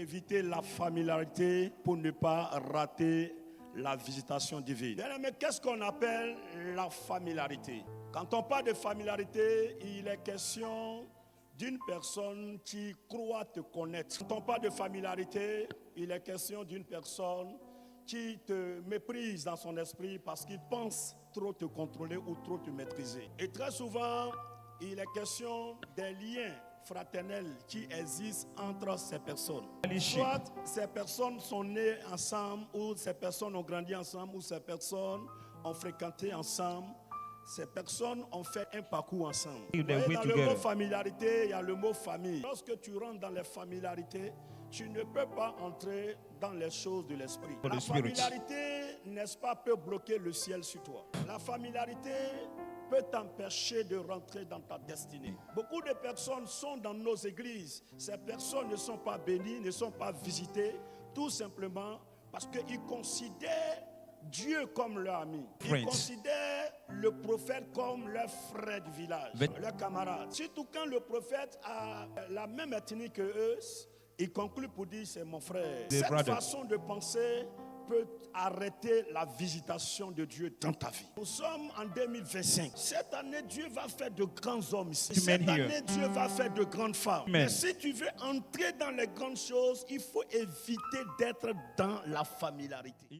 éviter la familiarité pour ne pas rater la visitation divine. Mais qu'est-ce qu'on appelle la familiarité? Quand on parle de familiarité, il est question d'une personne qui croit te connaître. Quand on parle de familiarité, il est question d'une personne qui te méprise dans son esprit parce qu'il pense trop te contrôler ou trop te maîtriser. Et très souvent, il est question des liens fraternels qui existent entre ces personnes. Soit ces personnes sont nées ensemble, ou ces personnes ont grandi ensemble, ou ces personnes ont fréquenté ensemble. Ces personnes ont fait un parcours ensemble. Dans le mot familiarité, il y a le mot famille. Lorsque tu rentres dans les familiarités, tu ne peux pas entrer dans les choses de l'esprit. La familiarité, n'est-ce pas, peut bloquer le ciel sur toi. La familiarité peut t'empêcher de rentrer dans ta destinée. Beaucoup de personnes sont dans nos églises. Ces personnes ne sont pas bénies, ne sont pas visitées, tout simplement parce qu'ils considèrent Dieu comme leur ami. Ils considèrent le prophète comme leur frère du village, leur camarade. Surtout quand le prophète a la même ethnie que eux, il conclut pour dire c'est mon frère. Cette façon de penser peut arrêter la visitation de Dieu dans ta vie. Nous sommes en 2025. Cette année, Dieu va faire de grands hommes ici. Cette année, Dieu va faire de grandes femmes. Mais si tu veux entrer dans les grandes choses, il faut éviter d'être dans la familiarité.